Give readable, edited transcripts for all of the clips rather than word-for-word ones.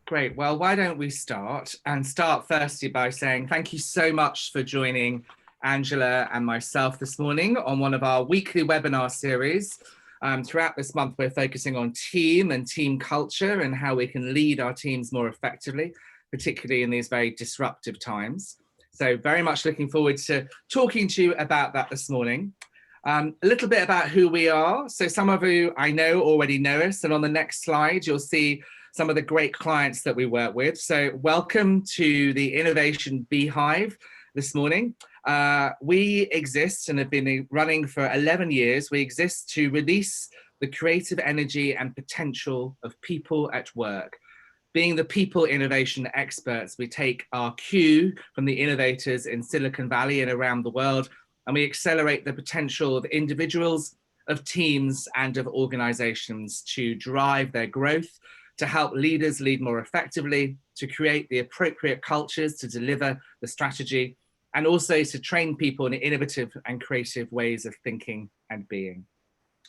Great. Well, why don't we start firstly by saying thank you so much for joining Angela and myself this morning on one of our weekly webinar series. Throughout this month, we're focusing on team and team culture and how we can lead our teams more effectively, particularly in these very disruptive times. So very much looking forward to talking to you about that this morning. A little bit about who we are. So some of you I know already know us, and on the next slide, you'll see some of the great clients that we work with. So welcome to the Innovation Beehive this morning. We exist and have been running for 11 years. We exist to release the creative energy and potential of people at work. Being the people innovation experts, we take our cue from the innovators in Silicon Valley and around the world, and we accelerate the potential of individuals, of teams, and of organizations to drive their growth, to help leaders lead more effectively, to create the appropriate cultures to deliver the strategy, and also to train people in innovative and creative ways of thinking and being.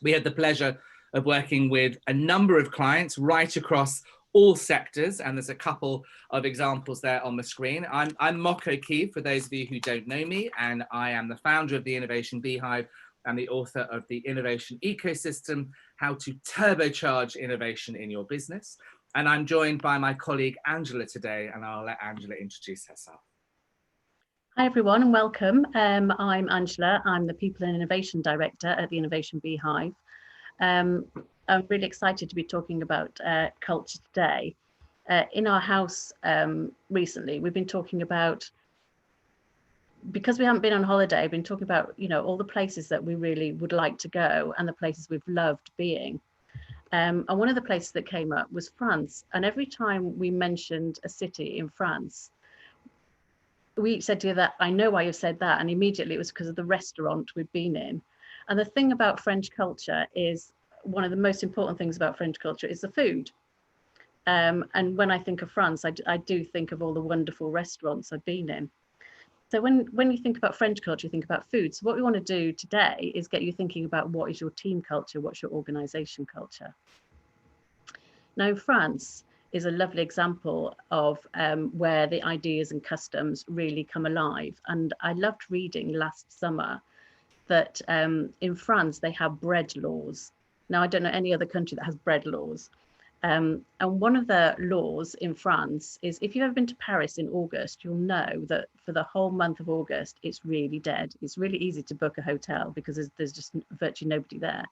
We had the pleasure of working with a number of clients right across all sectors, and there's a couple of examples there on the screen. I'm Mock O'Keefe, for those of you who don't know me, and I am the founder of the Innovation Beehive and the author of the Innovation Ecosystem, How to Turbocharge Innovation in Your Business. And I'm joined by my colleague Angela today, and I'll let Angela introduce herself. Hi everyone and welcome. I'm Angela. I'm the People and Innovation Director at the Innovation Beehive. I'm really excited to be talking about culture today. In our house recently, we've been talking about, because we haven't been on holiday, I've been talking about, all the places that we really would like to go and the places we've loved being. And one of the places that came up was France. And every time we mentioned a city in France, we said to you that, I know why you've said that. And immediately it was because of the restaurant we've been in. And the thing about French culture is, one of the most important things about French culture is the food. And when I think of France, I do think of all the wonderful restaurants I've been in. So when you think about French culture, you think about food. So what we want to do today is get you thinking about what is your team culture, what's your organization culture. Now, France is a lovely example of where the ideas and customs really come alive. And I loved reading last summer that in France, they have bread laws. Now, I don't know any other country that has bread laws. And one of the laws in France is, if you've ever been to Paris in August, you'll know that for the whole month of August, it's really dead. It's really easy to book a hotel because there's just virtually nobody there.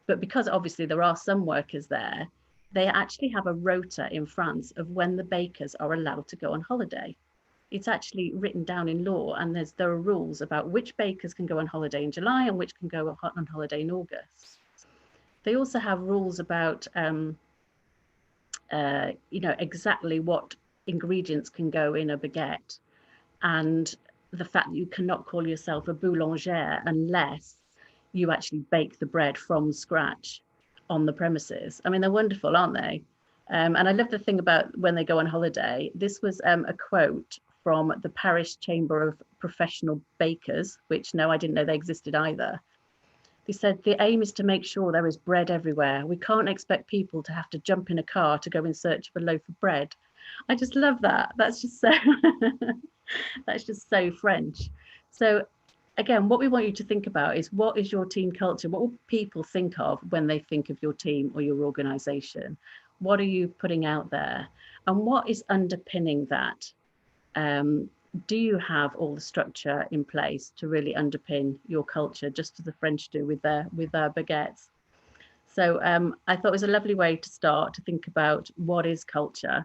But because obviously there are some workers there, they actually have a rota in France of when the bakers are allowed to go on holiday. It's actually written down in law, and there are rules about which bakers can go on holiday in July and which can go on holiday in August. They also have rules about, exactly what ingredients can go in a baguette, and the fact that you cannot call yourself a boulangère unless you actually bake the bread from scratch on the premises. I mean, they're wonderful, aren't they? And I love the thing about when they go on holiday. This was a quote from the Paris Chamber of Professional Bakers, which, no, I didn't know they existed either. They said, the aim is to make sure there is bread everywhere. We can't expect people to have to jump in a car to go in search of a loaf of bread. I just love that. That's just so, that's just so French. So again, what we want you to think about is, what is your team culture? What will people think of when they think of your team or your organization? What are you putting out there? And what is underpinning that? Do you have all the structure in place to really underpin your culture, just as the French do with their baguettes? So I thought it was a lovely way to start to think about what is culture.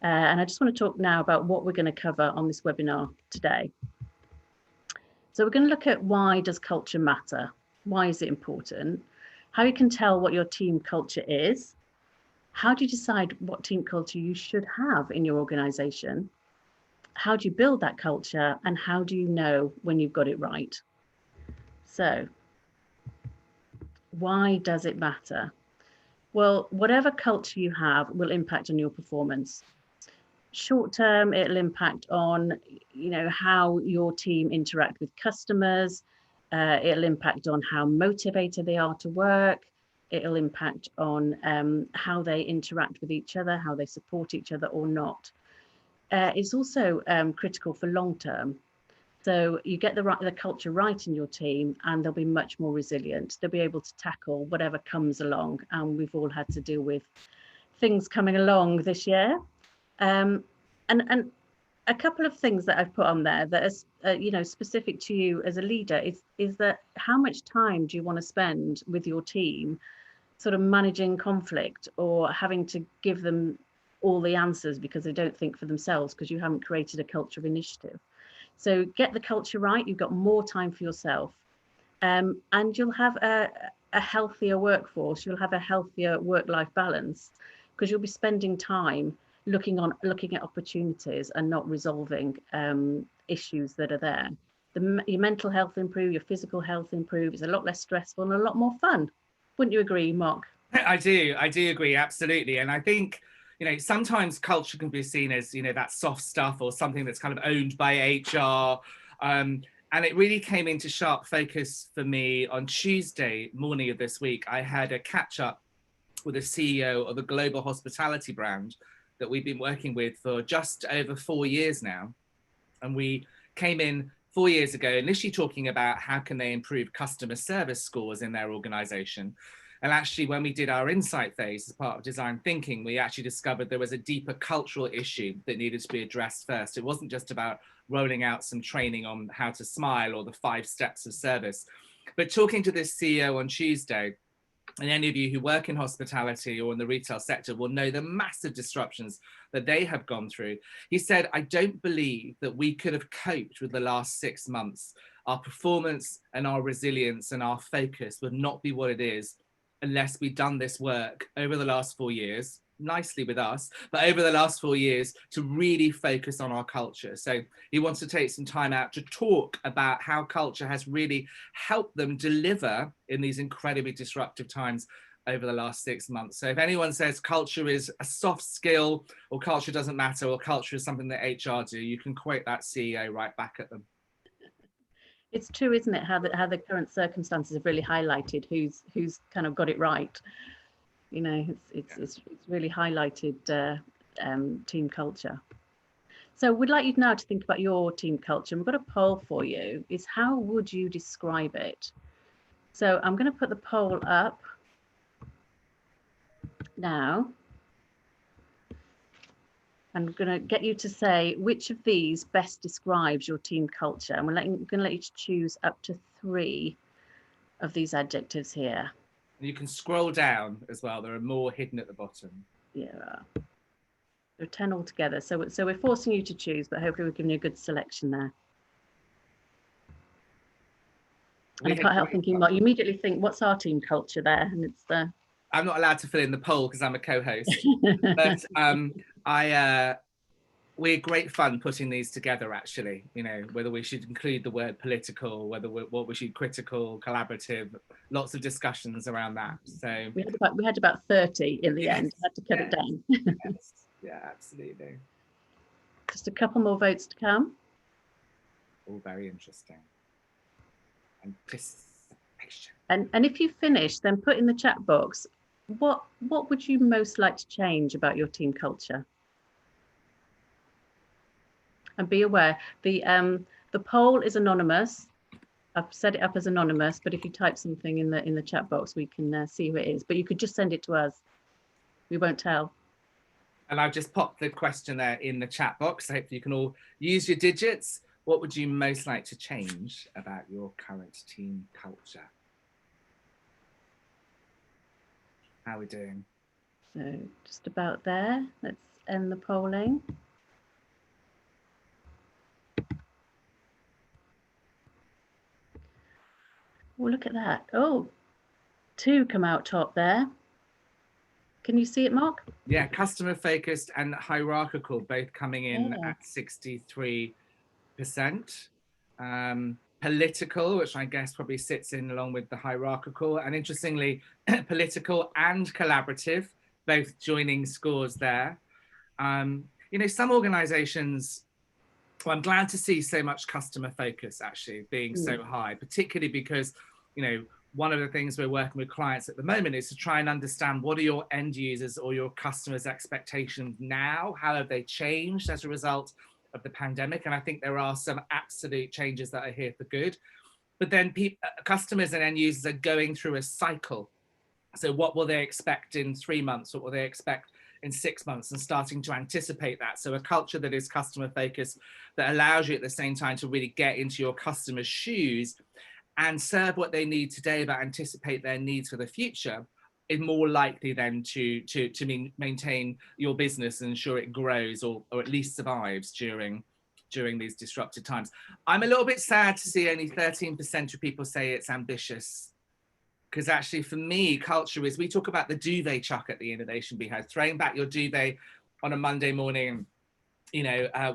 And I just want to talk now about what we're going to cover on this webinar today. So we're going to look at, why does culture matter? Why is it important? How you can tell what your team culture is. How do you decide what team culture you should have in your organization? How do you build that culture, and how do you know when you've got it right? So why does it matter? Well, whatever culture you have will impact on your performance. Short term, it'll impact on, how your team interact with customers. It'll impact on how motivated they are to work. it'll impact on how they interact with each other, how they support each other or not. It's also critical for long term. So you get the culture right in your team and they'll be much more resilient. They'll be able to tackle whatever comes along. And we've all had to deal with things coming along this year. And a couple of things that I've put on there that are specific to you as a leader is that how much time do you want to spend with your team sort of managing conflict or having to give them all the answers because they don't think for themselves because you haven't created a culture of initiative. So get the culture right, you've got more time for yourself, and you'll have a healthier workforce, you'll have a healthier work-life balance because you'll be spending time looking at opportunities and not resolving issues that are there. Your mental health improve, your physical health improve, it's a lot less stressful and a lot more fun. Wouldn't you agree, Mark? I do agree, absolutely. And I think, sometimes culture can be seen as, that soft stuff or something that's kind of owned by HR. And it really came into sharp focus for me on Tuesday morning of this week. I had a catch up with a CEO of a global hospitality brand that we've been working with for just over 4 years now. And we came in 4 years ago, initially talking about how can they improve customer service scores in their organization. And actually, when we did our insight phase as part of design thinking, we actually discovered there was a deeper cultural issue that needed to be addressed first. It wasn't just about rolling out some training on how to smile or the 5 steps of service. But talking to this CEO on Tuesday, and any of you who work in hospitality or in the retail sector will know the massive disruptions that they have gone through. He said, I don't believe that we could have coped with the last 6 months. Our performance and our resilience and our focus would not be what it is unless we'd done this work over the last 4 years, nicely with us, but over the last 4 years to really focus on our culture. So he wants to take some time out to talk about how culture has really helped them deliver in these incredibly disruptive times over the last 6 months. So if anyone says culture is a soft skill or culture doesn't matter or culture is something that HR do, you can quote that CEO right back at them. It's true, isn't it, how the current circumstances have really highlighted who's kind of got it right. It's really highlighted team culture. So we'd like you now to think about your team culture. We've got a poll for you. Is how would you describe it? So I'm going to put the poll up now. I'm going to get you to say which of these best describes your team culture. And we're going to let you choose up to 3 of these adjectives here. You can scroll down as well. There are more hidden at the bottom. Yeah, there are 10 altogether. So we're forcing you to choose, but hopefully we're giving you a good selection there. And I can't help thinking, Mark, you immediately think, what's our team culture there? And it's the... I'm not allowed to fill in the poll because I'm a co-host, but we're great fun putting these together, actually, whether we should include the word political, what we should critical, collaborative, lots of discussions around that. So we had about 30 in the end. I had to cut it down. Yes. Yeah, absolutely. Just a couple more votes to come. All very interesting. Anticipation. And if you finish, then put in the chat box, what would you most like to change about your team culture? And be aware, the poll is anonymous. I've set it up as anonymous, but if you type something in the chat box, we can see who it is. But you could just send it to us. We won't tell. And I've just popped the question there in the chat box. So hopefully you can all use your digits. What would you most like to change about your current team culture? How are we doing? So just about there. Let's end the polling. Oh, look at that. Oh, 2 come out top there. Can you see it, Mark? Yeah, customer focused and hierarchical, both coming in at 63%. Political, which I guess probably sits in along with the hierarchical, and interestingly, political and collaborative, both joining scores there. Some organizations, well, I'm glad to see so much customer focus actually being so high, particularly because, one of the things we're working with clients at the moment is to try and understand what are your end users or your customers' expectations now? How have they changed as a result of the pandemic? And I think there are some absolute changes that are here for good. But then customers and end users are going through a cycle. So what will they expect in 3 months? What will they expect in 6 months? And starting to anticipate that. So a culture that is customer focused, that allows you at the same time to really get into your customers' shoes and serve what they need today, but anticipate their needs for the future, is more likely then to maintain your business and ensure it grows or at least survives during these disrupted times. I'm a little bit sad to see only 13% of people say it's ambitious, because actually for me, culture is, we talk about the duvet chuck at the Innovation Beehive, throwing back your duvet on a Monday morning,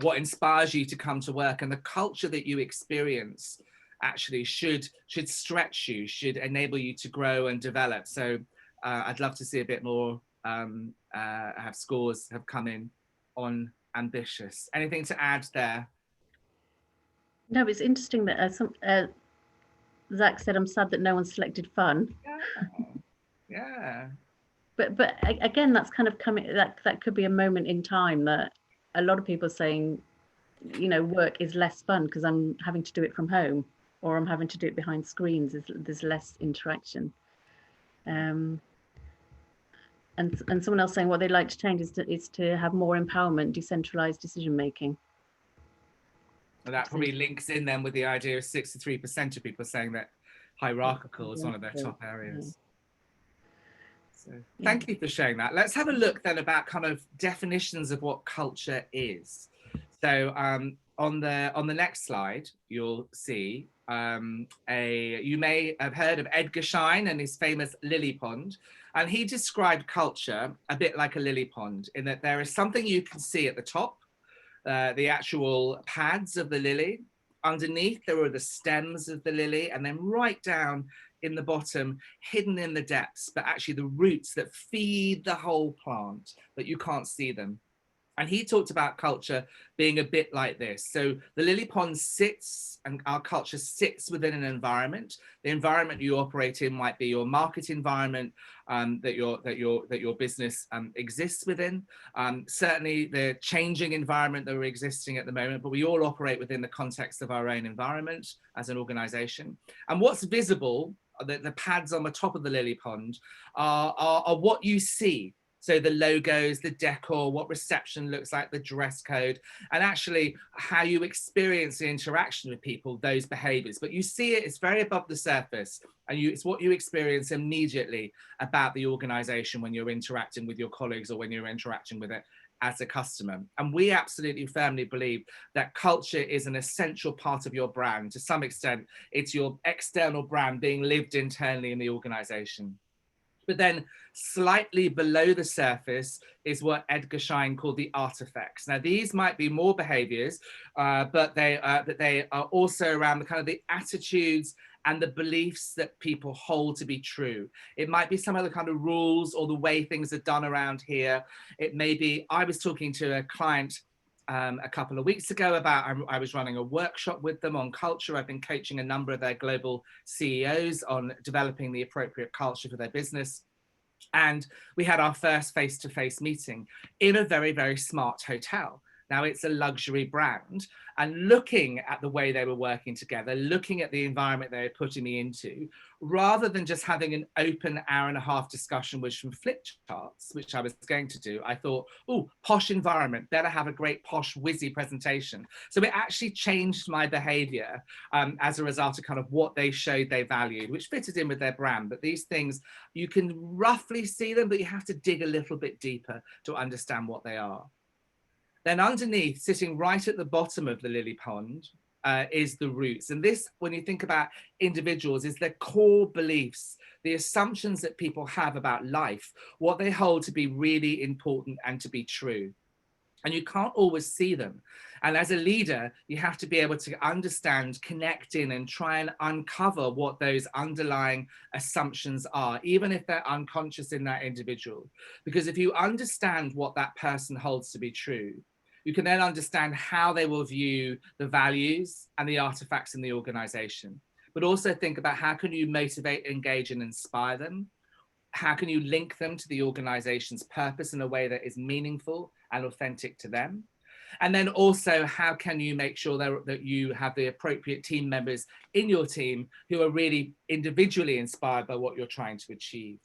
what inspires you to come to work, and the culture that you experience actually should stretch you, should enable you to grow and develop. So I'd love to see a bit more have scores have come in on ambitious. Anything to add there? No, it's interesting that Zach said, I'm sad that no one selected fun. Yeah. But again, that's kind of coming, that could be a moment in time that a lot of people are saying, work is less fun because I'm having to do it from home, or I'm having to do it behind screens. There's less interaction. And someone else saying what they'd like to change is to have more empowerment, decentralized decision making. And that probably links in then with the idea of 63% of people saying that hierarchical is one of their top areas. So thank you for sharing that. Let's have a look then about kind of definitions of what culture is. So on the next slide, you'll see you may have heard of Edgar Schein and his famous lily pond. And he described culture a bit like a lily pond, in that there is something you can see at the top, the actual pads of the lily. Underneath, there are the stems of the lily, and then right down in the bottom, hidden in the depths, but actually the roots that feed the whole plant, but you can't see them. And he talked about culture being a bit like this. So the lily pond sits, and our culture sits within an environment. The environment you operate in might be your market environment that your business exists within. Certainly the changing environment that we're existing at the moment, but we all operate within the context of our own environment as an organization. And what's visible, the pads on the top of the lily pond, are what you see. So the logos, the decor, what reception looks like, the dress code, and actually how you experience the interaction with people, those behaviors. But you see it, it's very above the surface, and it's what you experience immediately about the organization when you're interacting with your colleagues or when you're interacting with it as a customer. And we absolutely firmly believe that culture is an essential part of your brand. To some extent, it's your external brand being lived internally in the organization. But then slightly below the surface is what Edgar Schein called the artifacts. Now, these might be more behaviors, but they are also around the kind of the attitudes and the beliefs that people hold to be true. It might be some of the kind of rules or the way things are done around here. It may be, I was talking to a client a couple of weeks ago about, I was running a workshop with them on culture. I've been coaching a number of their global CEOs on developing the appropriate culture for their business. And we had our first face-to-face meeting in a very, very smart hotel. Now, it's a luxury brand, and looking at the way they were working together, looking at the environment they were putting me into, rather than just having an open hour-and-a-half discussion with some flip charts, which I was going to do, I thought, oh, posh environment, better have a great posh whizzy presentation. So it actually changed my behavior as a result of kind of what they showed they valued, which fitted in with their brand. But these things, you can roughly see them, but you have to dig a little bit deeper to understand what they are. Then underneath, sitting right at the bottom of the lily pond, is the roots. And this, when you think about individuals, is their core beliefs, the assumptions that people have about life, what they hold to be really important and to be true. And you can't always see them. And as a leader, you have to be able to understand, connect in, and try and uncover what those underlying assumptions are, even if they're unconscious in that individual. Because if you understand what that person holds to be true, you can then understand how they will view the values and the artifacts in the organization. but also think about how can you motivate, engage, and inspire them? How can you link them to the organization's purpose in a way that is meaningful and authentic to them? And then also, how can you make sure that you have the appropriate team members in your team who are really individually inspired by what you're trying to achieve?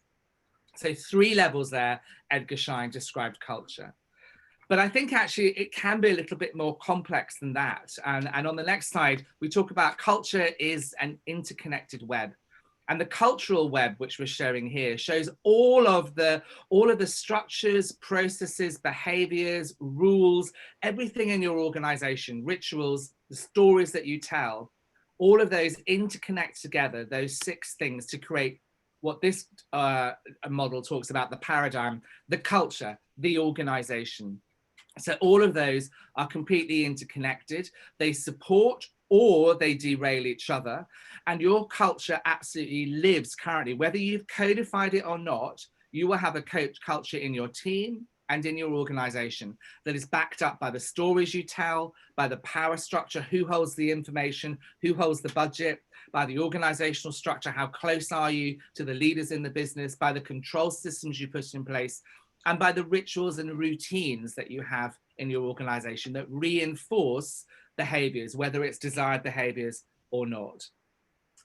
So 3 levels there, Edgar Schein described culture. But I think actually it can be a little bit more complex than that. And on the next slide, we talk about culture is an interconnected web. And the cultural web, which we're showing here, shows all of the structures, processes, behaviors, rules, everything in your organization, rituals, the stories that you tell, all of those interconnect together, those 6 things to create what this model talks about, the paradigm, the culture, the organization. So all of those are completely interconnected. They support or they derail each other. And your culture absolutely lives currently, whether you've codified it or not. You will have a culture in your team and in your organization that is backed up by the stories you tell, by the power structure, who holds the information, who holds the budget, by the organizational structure, how close are you to the leaders in the business, by the control systems you put in place, and by the rituals and routines that you have in your organization that reinforce behaviors, whether it's desired behaviors or not.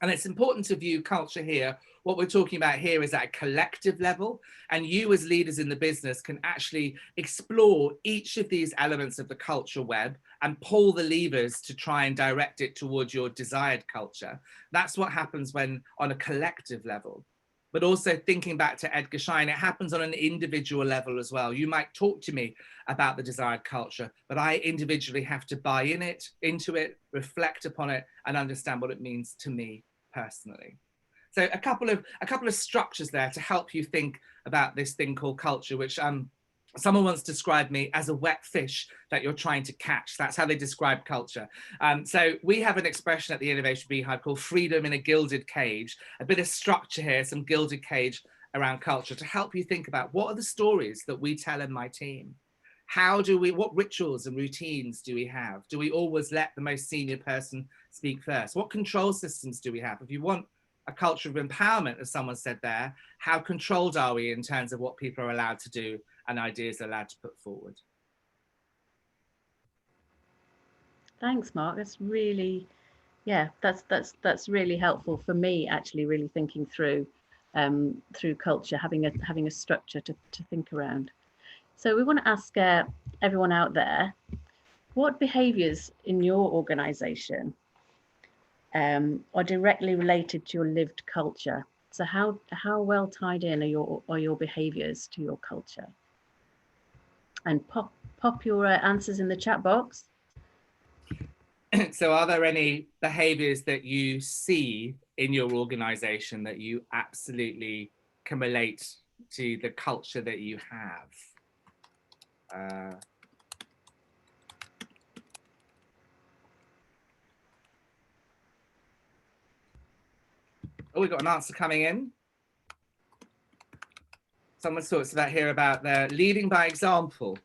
And it's important to view culture here. What we're talking about here is at a collective level, and you as leaders in the business can actually explore each of these elements of the culture web and pull the levers to try and direct it towards your desired culture. That's what happens when on a collective level. But also thinking back to Edgar Schein, it happens on an individual level as well. You might talk to me about the desired culture, but I individually have to buy into it, reflect upon it, and understand what it means to me personally. So a couple of structures there to help you think about this thing called culture, which someone once described me as a wet fish that you're trying to catch. That's how they describe culture. So we have an expression at the Innovation Beehive called freedom in a gilded cage, a bit of structure here, some gilded cage around culture to help you think about what are the stories that we tell in my team? What rituals and routines do we have? Do we always let the most senior person speak first? What control systems do we have? If you want a culture of empowerment, as someone said there, how controlled are we in terms of what people are allowed to do and ideas are allowed to put forward? Thanks, Mark. That's really, yeah, that's really helpful for me. Actually, really thinking through culture, having a structure to think around. So we want to ask everyone out there, what behaviours in your organisation are directly related to your lived culture? So how well tied in are your behaviours to your culture? And pop your answers in the chat box. So are there any behaviors that you see in your organisation that you absolutely can relate to the culture that you have? Oh, we've got an answer coming in. Someone talks about here about the leading by example.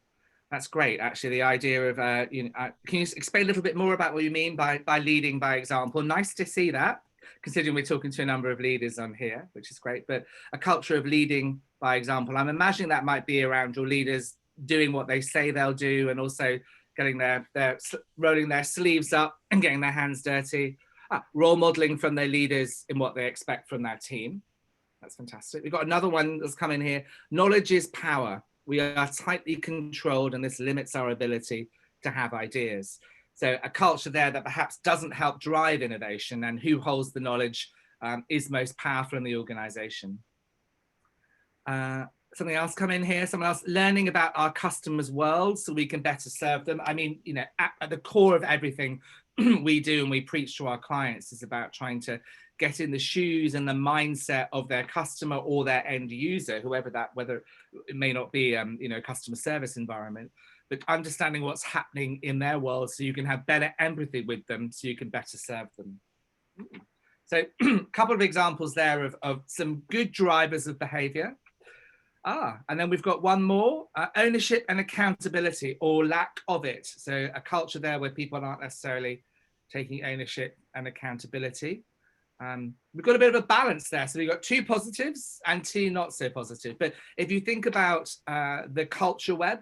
That's great, actually, the idea of, can you explain a little bit more about what you mean by leading by example? Nice to see that, considering we're talking to a number of leaders on here, which is great, but a culture of leading by example. I'm imagining that might be around your leaders doing what they say they'll do and also getting rolling their sleeves up and getting their hands dirty, role modeling from their leaders in what they expect from their team. That's fantastic. We've got another one that's come in here. Knowledge is power. We are tightly controlled and this limits our ability to have ideas. So a culture there that perhaps doesn't help drive innovation and who holds the knowledge is most powerful in the organization. Something else come in here, someone else, learning about our customers' world so we can better serve them. I mean, you know, at the core of everything we do and we preach to our clients is about trying to get in the shoes and the mindset of their customer or their end user, whoever that, whether it may not be, you know, customer service environment, but understanding what's happening in their world so you can have better empathy with them so you can better serve them. So a couple of examples there of some good drivers of behavior. And then we've got one more, ownership and accountability or lack of it. So a culture there where people aren't necessarily taking ownership and accountability. We've got a bit of a balance there. So we've got 2 positives and 2 not so positive. But if you think about the culture web,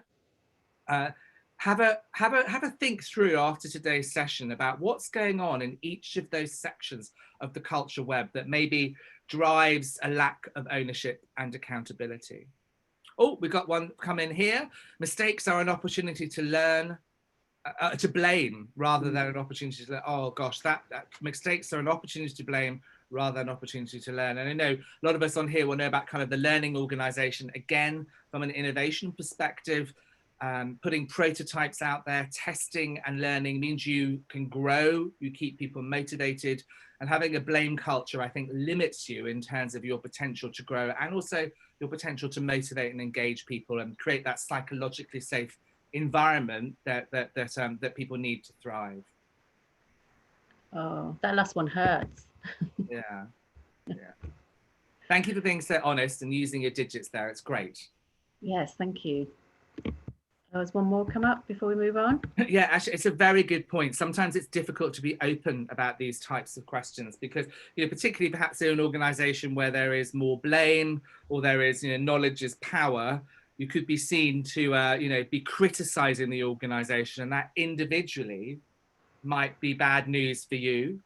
have a think through after today's session about what's going on in each of those sections of the culture web that maybe drives a lack of ownership and accountability. Oh, we've got one come in here. Mistakes are an opportunity to learn, to blame rather than an opportunity to, oh gosh, that mistakes are an opportunity to blame rather than an opportunity to learn. And I know a lot of us on here will know about kind of the learning organization, again, from an innovation perspective. Putting prototypes out there, testing and learning means you can grow, you keep people motivated, and having a blame culture, I think, limits you in terms of your potential to grow and also your potential to motivate and engage people and create that psychologically safe environment that people need to thrive. Oh, that last one hurts. Yeah. Thank you for being so honest and using your digits there. It's great. Yes, thank you. There's one more come up before we move on. Yeah, actually, it's a very good point. Sometimes it's difficult to be open about these types of questions because, particularly perhaps in an organization where there is more blame or there is, knowledge is power, you could be seen to, be criticizing the organization, and that individually might be bad news for you.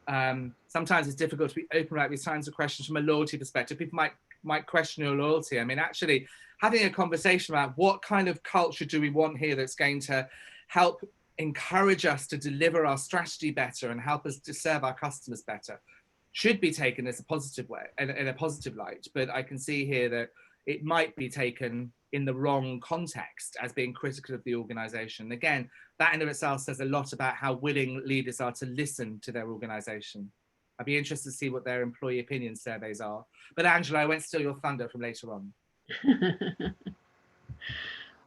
Sometimes it's difficult to be open about these kinds of questions from a loyalty perspective. People might question your loyalty. I mean, actually, having a conversation about what kind of culture do we want here that's going to help encourage us to deliver our strategy better and help us to serve our customers better should be taken as a positive way, in a positive light. But I can see here that it might be taken in the wrong context as being critical of the organization. Again, that in of itself says a lot about how willing leaders are to listen to their organization. I'd be interested to see what their employee opinion surveys are. But Angela, I won't steal your thunder from later on.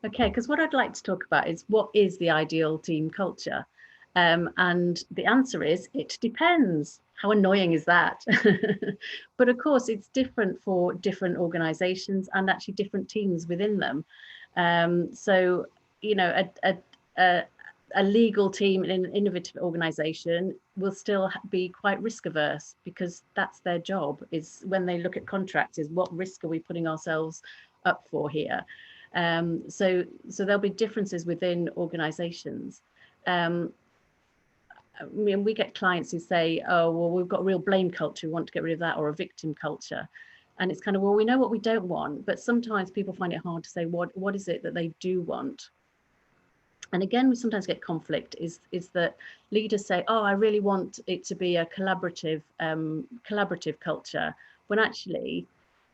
Okay, because what I'd like to talk about is what is the ideal team culture? And the answer is, it depends. How annoying is that? But of course, it's different for different organizations and actually different teams within them. So, a legal team in an innovative organization will still be quite risk averse because that's their job, is when they look at contracts, is what risk are we putting ourselves up for here? So there'll be differences within organizations. I mean, we get clients who say, oh, well, we've got a real blame culture, we want to get rid of that, or a victim culture. And it's kind of, well, we know what we don't want, but sometimes people find it hard to say what is it that they do want. And again, we sometimes get conflict is that leaders say, oh, I really want it to be a collaborative culture, when actually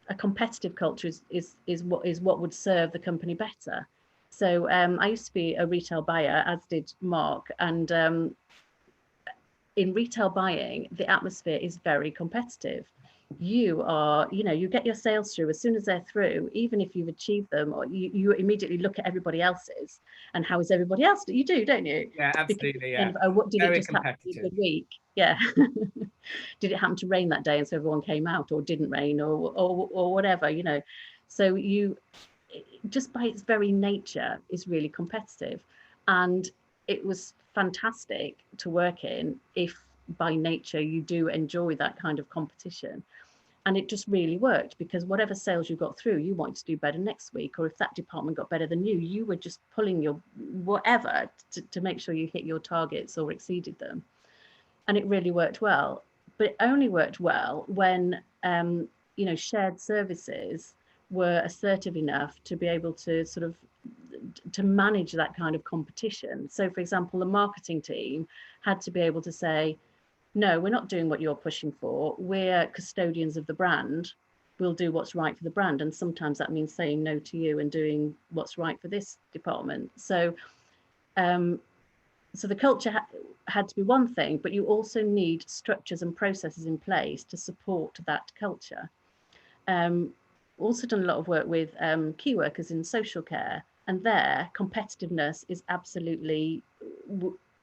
a competitive culture is what would serve the company better. So I used to be a retail buyer, as did Mark, and in retail buying, the atmosphere is very competitive. You get your sales through as soon as they're through, even if you've achieved them, or you immediately look at everybody else's and how is everybody else? You do, don't you? Yeah, absolutely. Yeah. What did Very it just happen to be a good week? Yeah. Did it happen to rain that day and so everyone came out, or didn't rain, or whatever, So you, just by its very nature, is really competitive. And it was fantastic to work in if by nature you do enjoy that kind of competition. And it just really worked, because whatever sales you got through, you wanted to do better next week, or if that department got better than you were just pulling your whatever to make sure you hit your targets or exceeded them. And it really worked well. But it only worked well when shared services were assertive enough to be able to sort of to manage that kind of competition. So for example, the marketing team had to be able to say, no, we're not doing what you're pushing for. We're custodians of the brand. We'll do what's right for the brand. And sometimes that means saying no to you and doing what's right for this department. So the culture had to be one thing, but you also need structures and processes in place to support that culture. Also done a lot of work with key workers in social care, and their competitiveness is absolutely,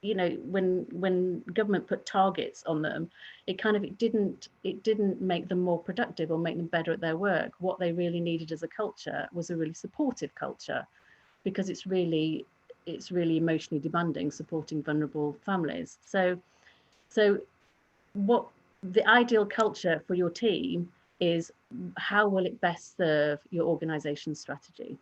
when government put targets on them, it didn't make them more productive or make them better at their work. What they really needed as a culture was a really supportive culture, because it's really emotionally demanding, supporting vulnerable families. So what the ideal culture for your team is how will it best serve your organization's strategy?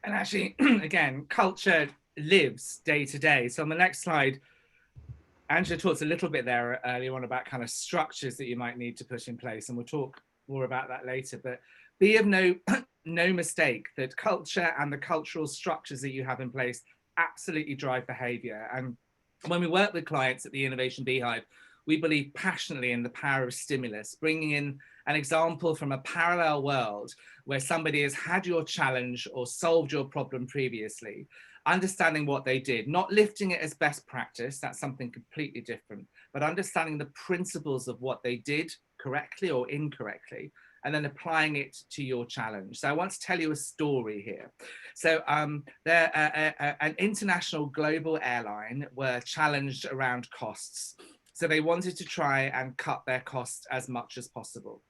And actually, again, culture lives day to day. So on the next slide, Angela talked a little bit there earlier on about kind of structures that you might need to put in place, and we'll talk more about that later. But be of no mistake that culture and the cultural structures that you have in place absolutely drive behavior. And when we work with clients at the Innovation Beehive, we believe passionately in the power of stimulus, bringing in an example from a parallel world where somebody has had your challenge or solved your problem previously, understanding what they did, not lifting it as best practice, that's something completely different, but understanding the principles of what they did correctly or incorrectly, and then applying it to your challenge. So I want to tell you a story here. So an international global airline were challenged around costs. So they wanted to try and cut their costs as much as possible.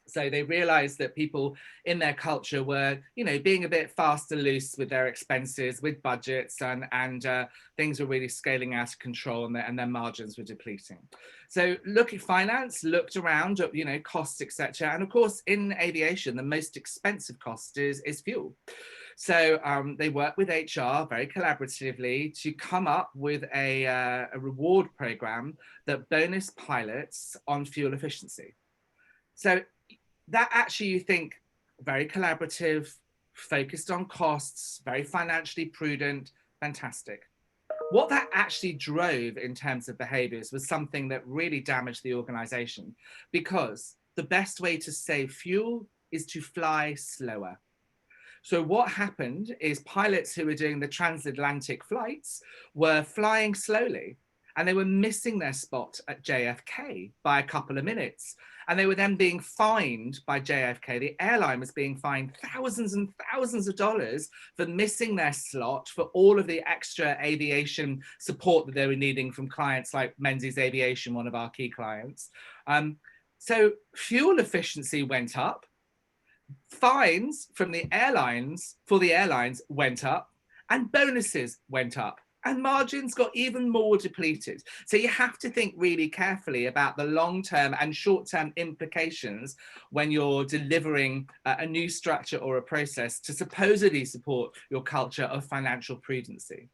So they realized that people in their culture were, you know, being a bit fast and loose with their expenses, with budgets, and things were really scaling out of control, and their margins were depleting. So finance looked around at, you know, costs, etc. And of course, in aviation, the most expensive cost is fuel. So they worked with HR very collaboratively to come up with a reward program that bonus pilots on fuel efficiency. So that actually, you think, very collaborative, focused on costs, very financially prudent, fantastic. What that actually drove in terms of behaviors was something that really damaged the organization, because the best way to save fuel is to fly slower. So what happened is pilots who were doing the transatlantic flights were flying slowly, and they were missing their spot at JFK by a couple of minutes. And they were then being fined by JFK. The airline was being fined thousands and thousands of dollars for missing their slot, for all of the extra aviation support that they were needing from clients like Menzies Aviation, one of our key clients. So fuel efficiency went up, fines from the airlines went up, and bonuses went up, and margins got even more depleted. So you have to think really carefully about the long-term and short-term implications when you're delivering a new structure or a process to supposedly support your culture of financial prudency.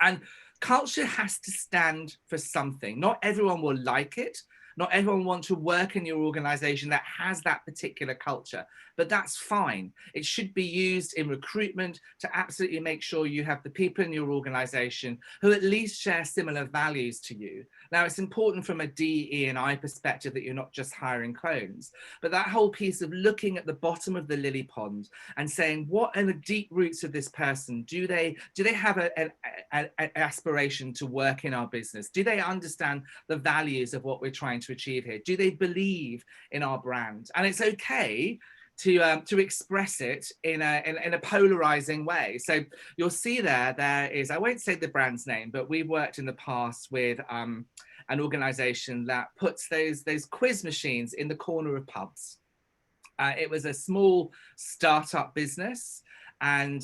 And culture has to stand for something. Not everyone will like it. Not everyone wants to work in your organization that has that particular culture, but that's fine. It should be used in recruitment to absolutely make sure you have the people in your organization who at least share similar values to you. Now, it's important from a DE&I perspective that you're not just hiring clones, but that whole piece of looking at the bottom of the lily pond and saying, what are the deep roots of this person? Do they have an aspiration to work in our business? Do they understand the values of what we're trying to achieve here? Do they believe in our brand? And it's okay to express it in a polarizing way. So you'll see there is, I won't say the brand's name, but we've worked in the past with an organization that puts those quiz machines in the corner of pubs. It was a small startup business, and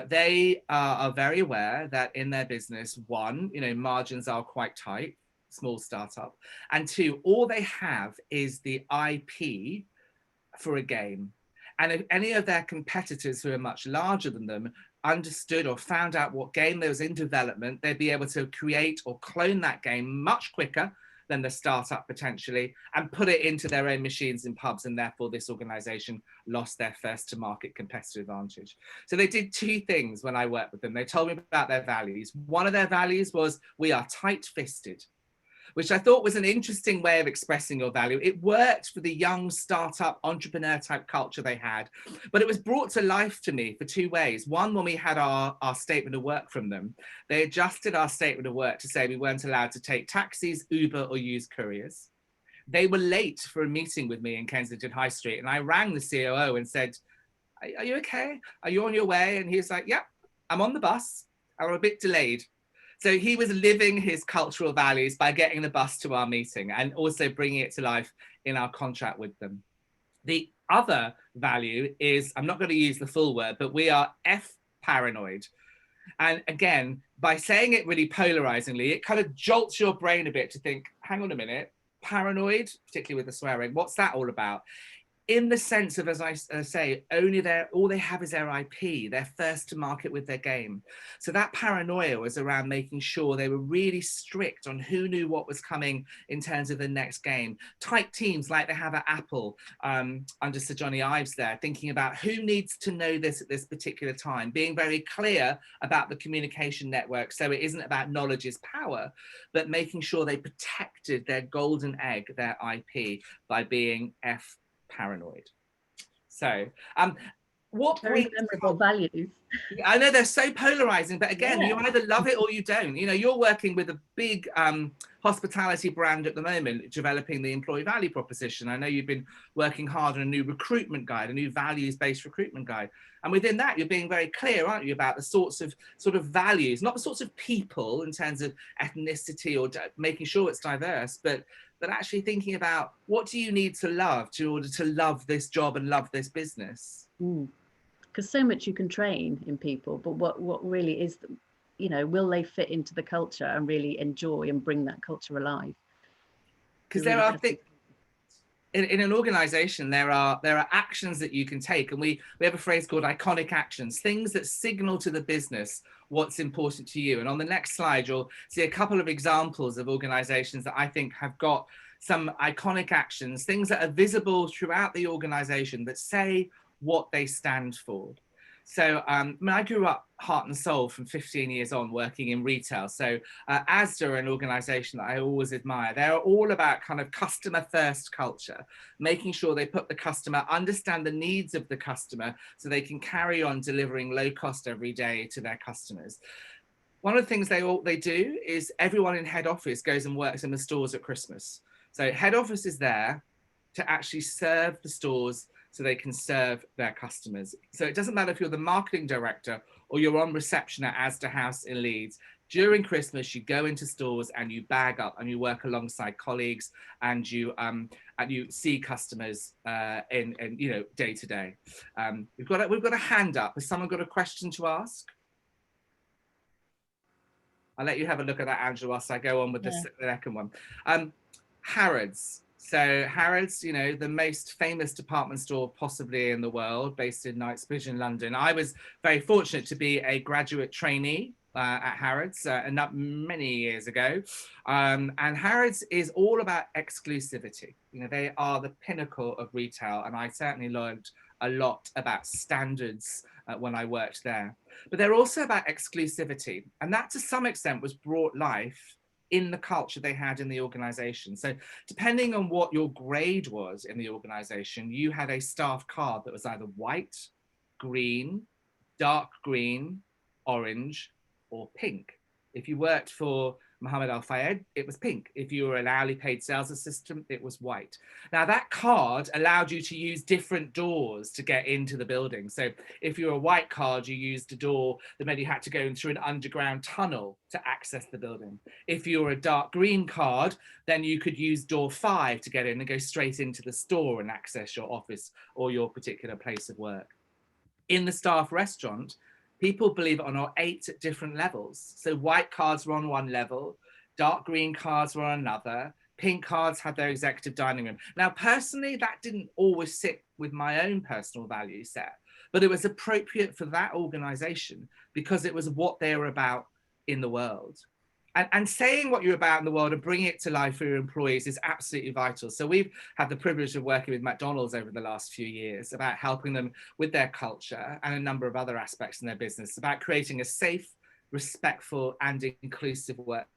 they are very aware that in their business, one, you know, margins are quite tight, small startup, and two, all they have is the IP for a game. And if any of their competitors who are much larger than them understood or found out what game there was in development, they'd be able to create or clone that game much quicker than the startup potentially, and put it into their own machines in pubs, and therefore this organization lost their first to market competitive advantage. So they did two things when I worked with them. They told me about their values. One of their values was, we are tight-fisted, which I thought was an interesting way of expressing your value. It worked for the young startup entrepreneur type culture they had, but it was brought to life to me for two ways. One, when we had our statement of work from them, they adjusted our statement of work to say we weren't allowed to take taxis, Uber, or use couriers. They were late for a meeting with me in Kensington High Street, and I rang the COO and said, are you okay? Are you on your way? And he was like, yep, I'm on the bus. I'm a bit delayed. So he was living his cultural values by getting the bus to our meeting and also bringing it to life in our contract with them. The other value is, I'm not going to use the full word, but we are paranoid. And again, by saying it really polarizingly, it kind of jolts your brain a bit to think, hang on a minute, paranoid, particularly with the swearing. What's that all about? In the sense of, as I say, all they have is their IP. They're first to market with their game. So that paranoia was around making sure they were really strict on who knew what was coming in terms of the next game. Tight teams like they have at Apple under Sir Johnny Ives there, thinking about who needs to know this at this particular time, being very clear about the communication network. So it isn't about knowledge is power, but making sure they protected their golden egg, their IP, by being paranoid. So what Very brings memorable values. I know they're so polarizing, but again, Yeah. you either love it or you don't. You know, you're working with a big hospitality brand at the moment, developing the employee value proposition. I know you've been working hard on a new recruitment guide, a new values-based recruitment guide. And within that, you're being very clear, aren't you, about the sorts of values, not the sorts of people in terms of ethnicity or making sure it's diverse, but actually thinking about what do you need to love in order to love this job and love this business. Because so much you can train in people, but what really is, you know, will they fit into the culture and really enjoy and bring that culture alive? Because there are things in an organization, there are actions that you can take, and we have a phrase called iconic actions, things that signal to the business what's important to you. And on the next slide, you'll see a couple of examples of organizations that I think have got some iconic actions, things that are visible throughout the organization that say what they stand for. So I grew up heart and soul from 15 years on working in retail. So Asda, an organization that I always admire, they're all about kind of customer first culture, making sure they put the customer, understand the needs of the customer so they can carry on delivering low cost every day to their customers. One of the things they do is everyone in head office goes and works in the stores at Christmas. So head office is there to actually serve the stores so they can serve their customers. So it doesn't matter if you're the marketing director or you're on reception at Asda House in Leeds. During Christmas, you go into stores and you bag up and you work alongside colleagues and you see customers in you know, day to day. We've got a hand up. Has someone got a question to ask? I'll let you have a look at that, Angela, whilst I go on with the second one. Harrods. So Harrods, you know, the most famous department store possibly in the world, based in Knightsbridge in London. I was very fortunate to be a graduate trainee at Harrods not many years ago. And Harrods is all about exclusivity. You know, they are the pinnacle of retail. And I certainly learned a lot about standards when I worked there. But they're also about exclusivity. And that to some extent was brought life in the culture they had in the organization. So depending on what your grade was in the organization, you had a staff card that was either white, green, dark green, orange, or pink. If you worked for Mohammed Al Fayed, it was pink. If you were an hourly paid sales assistant, it was white. Now that card allowed you to use different doors to get into the building. So if you were a white card, you used a door that meant you had to go in through an underground tunnel to access the building. If you were a dark green card, then you could use door 5 to get in and go straight into the store and access your office or your particular place of work. In the staff restaurant, people, believe it or not, ate at different levels. So white cards were on one level, dark green cards were on another, pink cards had their executive dining room. Now, personally, that didn't always sit with my own personal value set, but it was appropriate for that organization because it was what they were about in the world. And saying what you're about in the world and bringing it to life for your employees is absolutely vital. So we've had the privilege of working with McDonald's over the last few years about helping them with their culture and a number of other aspects in their business, about creating a safe, respectful and inclusive workplace.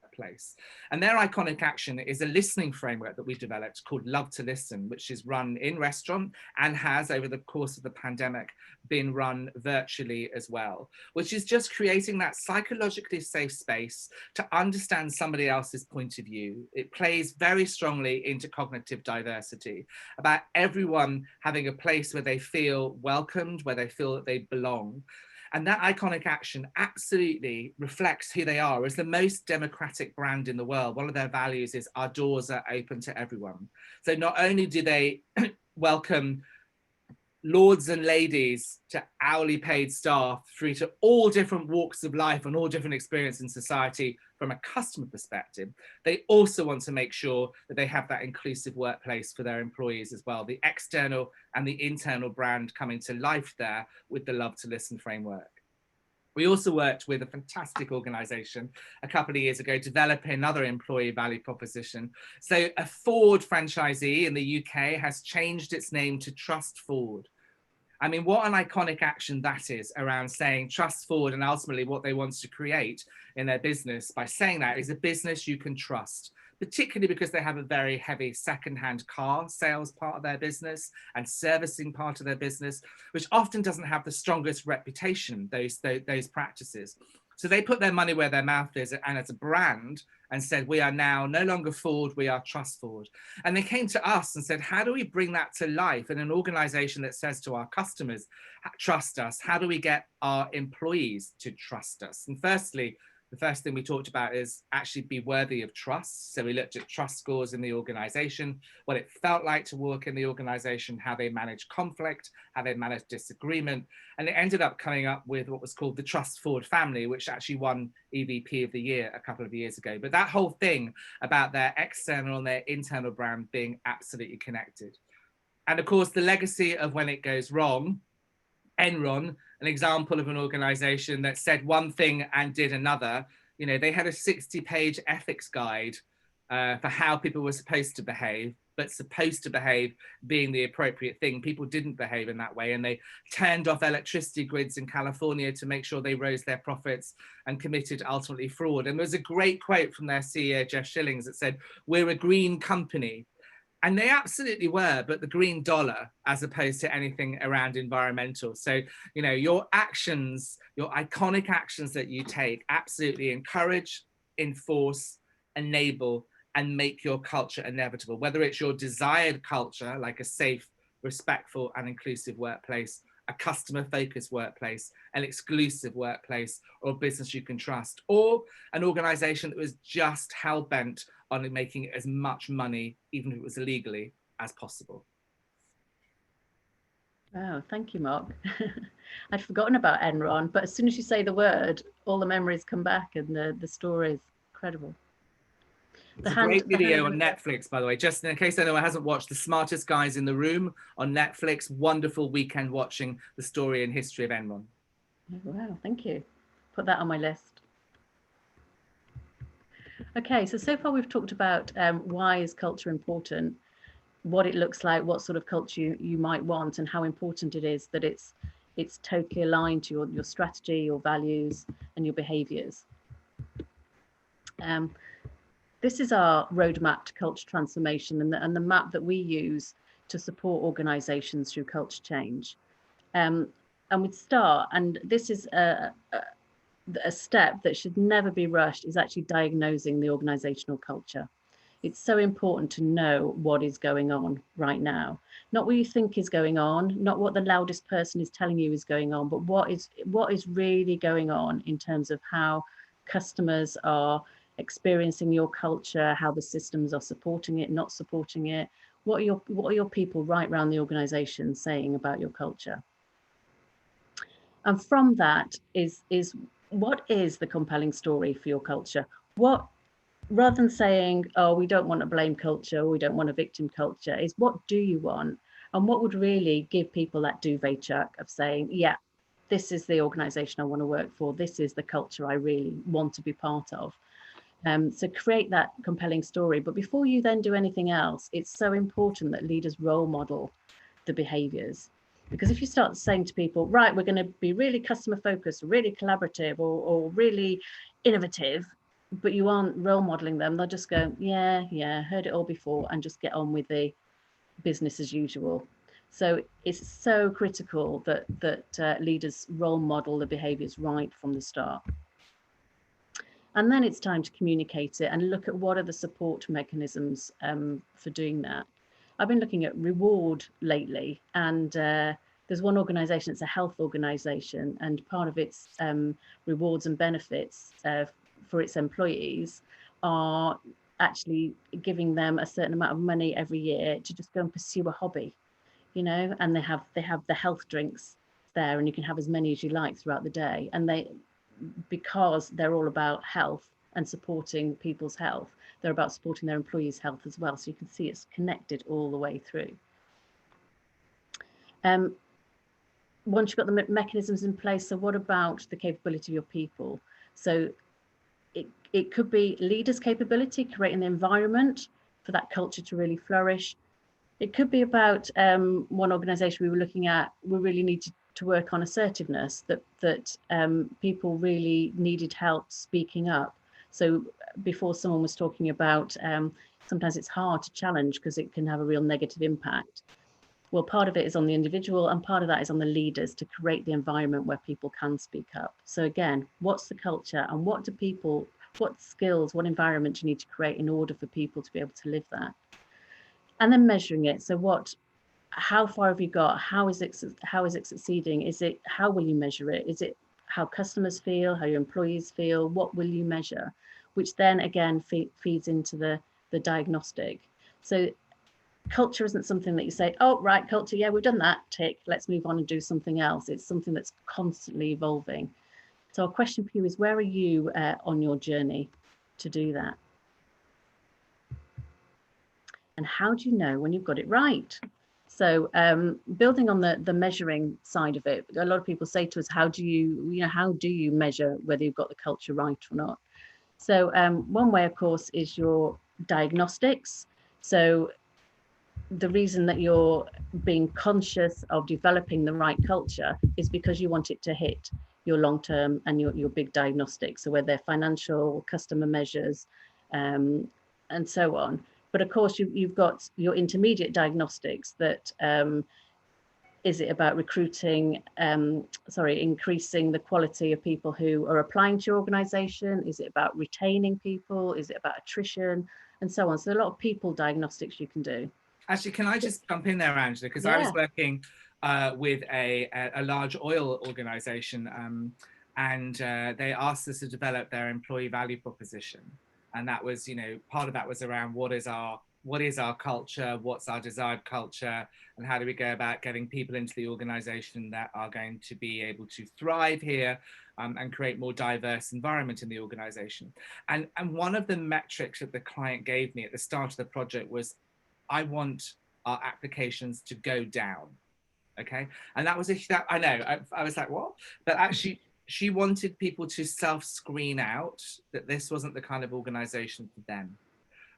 And their iconic action is a listening framework that we developed called Love to Listen, which is run in restaurant and has over the course of the pandemic been run virtually as well, which is just creating that psychologically safe space to understand somebody else's point of view. It plays very strongly into cognitive diversity, about everyone having a place where they feel welcomed, where they feel that they belong. And that iconic action absolutely reflects who they are as the most democratic brand in the world. One of their values is our doors are open to everyone. So not only do they welcome lords and ladies to hourly paid staff through to all different walks of life and all different experience in society from a customer perspective, they also want to make sure that they have that inclusive workplace for their employees as well, the external and the internal brand coming to life there with the Love to Listen framework. We also worked with a fantastic organisation a couple of years ago, developing another employee value proposition. So a Ford franchisee in the UK has changed its name to Trust Ford. I mean, what an iconic action that is around saying trust Ford, and ultimately what they want to create in their business by saying that is a business you can trust, particularly because they have a very heavy second-hand car sales part of their business and servicing part of their business, which often doesn't have the strongest reputation, those practices. So they put their money where their mouth is, and as a brand, and said, we are now no longer Ford, we are Trust Ford. And they came to us and said, how do we bring that to life in an organization that says to our customers, trust us? How do we get our employees to trust us? And firstly, the first thing we talked about is actually be worthy of trust. So we looked at trust scores in the organization, what it felt like to work in the organization, how they managed conflict, how they managed disagreement. And it ended up coming up with what was called the Trust Ford family, which actually won EVP of the year a couple of years ago. But that whole thing about their external and their internal brand being absolutely connected. And of course, the legacy of when it goes wrong, Enron, an example of an organization that said one thing and did another. You know, they had a 60-page ethics guide for how people were supposed to behave, but supposed to behave being the appropriate thing. People didn't behave in that way, and they turned off electricity grids in California to make sure they rose their profits and committed ultimately fraud. And there's a great quote from their CEO, Jeff Shillings, that said, we're a green company. And they absolutely were, but the green dollar as opposed to anything around environmental. So, you know, your actions, your iconic actions that you take absolutely encourage, enforce, enable, and make your culture inevitable, whether it's your desired culture, like a safe, respectful, and inclusive workplace, a customer-focused workplace, an exclusive workplace, or a business you can trust, or an organization that was just hell-bent on making as much money, even if it was illegally, as possible. Wow, thank you, Mark. I'd forgotten about Enron, but as soon as you say the word, all the memories come back, and the story is incredible. It's a great video on Netflix, by the way, just in case anyone hasn't watched The Smartest Guys in the Room on Netflix. Wonderful weekend watching the story and history of Enron. Wow, thank you. Put that on my list. Okay, so far we've talked about why is culture important, what it looks like, what sort of culture you might want, and how important it is that it's totally aligned to your strategy, your values, and your behaviours. This is our roadmap to culture transformation, and the map that we use to support organisations through culture change. And we'd start, and this is a step that should never be rushed, is actually diagnosing the organisational culture. It's so important to know what is going on right now. Not what you think is going on, not what the loudest person is telling you is going on, but what is really going on in terms of how customers are experiencing your culture, how the systems are supporting it, not supporting it. What are your people right around the organisation saying about your culture? And from that is what is the compelling story for your culture? What, rather than saying, oh, we don't want a blame culture, or we don't want a victim culture, is what do you want? And what would really give people that duvet chuck of saying, yeah, this is the organisation I want to work for. This is the culture I really want to be part of. So create that compelling story. But before you then do anything else, it's so important that leaders role model the behaviours. Because if you start saying to people, right, we're going to be really customer focused, really collaborative, or really innovative, but you aren't role modeling them, they'll just go, yeah, heard it all before, and just get on with the business as usual. So it's so critical that leaders role model the behaviours right from the start. And then it's time to communicate it and look at what are the support mechanisms for doing that. I've been looking at reward lately, and there's one organisation, it's a health organisation, and part of its rewards and benefits for its employees are actually giving them a certain amount of money every year to just go and pursue a hobby. and they have the health drinks there, and you can have as many as you like throughout the day. And because they're all about health and supporting people's health, they're about supporting their employees' health as well. So you can see it's connected all the way through. Once you've got the mechanisms in place, so what about the capability of your people? So it could be leaders' capability, creating the environment for that culture to really flourish. It could be about one organisation we were looking at, we really needed to work on assertiveness, that people really needed help speaking up. So before, someone was talking about sometimes it's hard to challenge because it can have a real negative impact. Well, part of it is on the individual, and part of that is on the leaders to create the environment where people can speak up. So again, what's the culture, and what skills, what environment do you need to create in order for people to be able to live that? And then measuring it. So how far have you got? How is it succeeding? How will you measure it? Is it how customers feel, how your employees feel? What will you measure? Which then again feeds into the diagnostic. So culture isn't something that you say, oh, right, culture, yeah, we've done that, tick, let's move on and do something else. It's something that's constantly evolving. So our question for you is, where are you on your journey to do that? And how do you know when you've got it right? So building on the measuring side of it, a lot of people say to us, how do you measure whether you've got the culture right or not? So one way, of course, is your diagnostics. So the reason that you're being conscious of developing the right culture is because you want it to hit your long-term and your big diagnostics. So whether they're financial, customer measures, and so on. But of course, you've got your intermediate diagnostics that is it about increasing the quality of people who are applying to your organization? Is it about retaining people? Is it about attrition? And so on. So a lot of people diagnostics you can do. Actually, can I just jump in there, Angela? Because I was working with a large oil organization, and they asked us to develop their employee value proposition. And that was, part of that was around what is our culture, what's our desired culture, and how do we go about getting people into the organization that are going to be able to thrive here and create more diverse environment in the organization. And one of the metrics that the client gave me at the start of the project was, I want our applications to go down. Okay. And that was I know, I was like, what? But actually, she wanted people to self-screen out that this wasn't the kind of organization for them.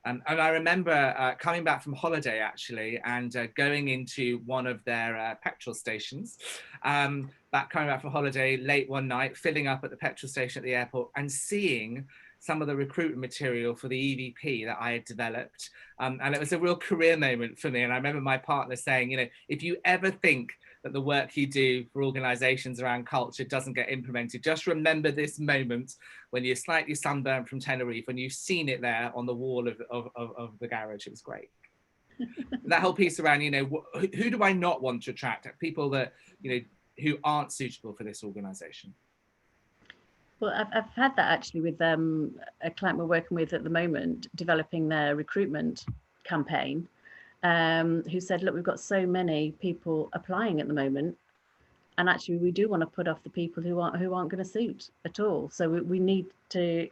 And I remember coming back from holiday, actually, and going into one of their petrol stations, coming back from holiday late one night, filling up at the petrol station at the airport and seeing some of the recruitment material for the EVP that I had developed. And it was a real career moment for me. And I remember my partner saying, if you ever think that the work you do for organizations around culture doesn't get implemented, just remember this moment when you're slightly sunburned from Tenerife, when you've seen it there on the wall of the garage. It was great. That whole piece around, who do I not want to attract? People that, who aren't suitable for this organization. Well, I've had that actually with a client we're working with at the moment, developing their recruitment campaign, who said, look, we've got so many people applying at the moment, and actually we do want to put off the people who aren't going to suit at all. So we need to,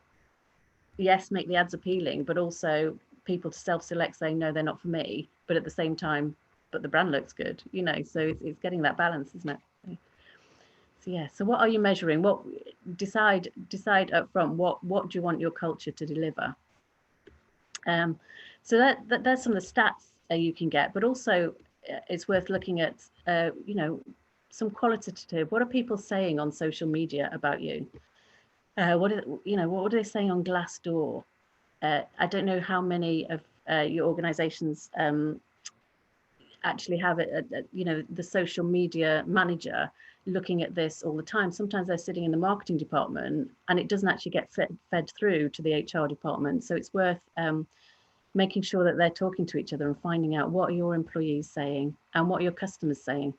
yes, make the ads appealing, but also people to self-select, saying, no, they're not for me, but at the same time, but the brand looks good, so it's getting that balance, isn't it? So yeah, so what are you measuring? What decide up front, what do you want your culture to deliver? So that's some of the stats you can get, but also it's worth looking at some qualitative. What are people saying on social media about you? What are they saying on Glassdoor? I don't know how many of your organizations actually have the social media manager looking at this all the time. Sometimes they're sitting in the marketing department and it doesn't actually get fed through to the HR department. So it's worth making sure that they're talking to each other and finding out what are your employees saying and what are your customers saying.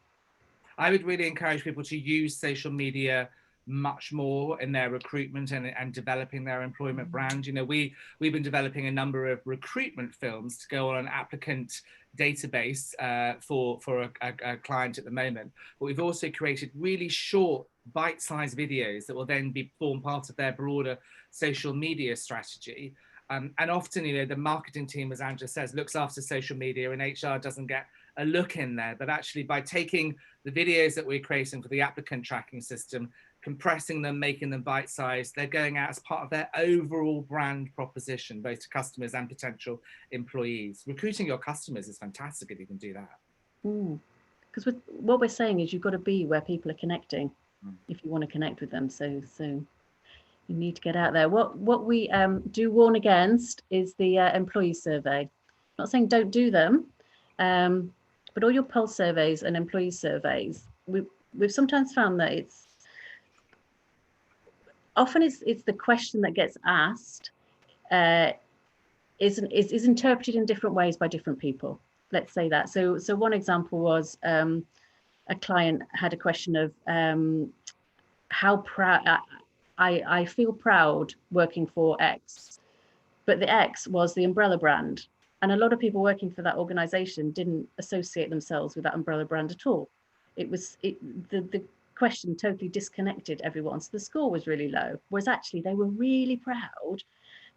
I would really encourage people to use social media much more in their recruitment and developing their employment brand. You know, we've been developing a number of recruitment films to go on an applicant database for a client at the moment. But we've also created really short, bite-sized videos that will then form part of their broader social media strategy. And often, you know, the marketing team, as Angela says, looks after social media, and HR doesn't get a look in there. But actually, by taking the videos that we're creating for the applicant tracking system, compressing them, making them bite-sized, they're going out as part of their overall brand proposition, both to customers and potential employees. Recruiting your customers is fantastic if you can do that. Because what we're saying is you've got to be where people are connecting if you want to connect with them. So you need to get out there. What we do warn against is the employee survey. I'm not saying don't do them, but all your pulse surveys and employee surveys, we've sometimes found that it's the question that gets asked is interpreted in different ways by different people. Let's say that. So one example was a client had a question of how proud I feel proud working for X, but the X was the umbrella brand, and a lot of people working for that organization didn't associate themselves with that umbrella brand at all. The question totally disconnected everyone, so the score was really low, whereas actually they were really proud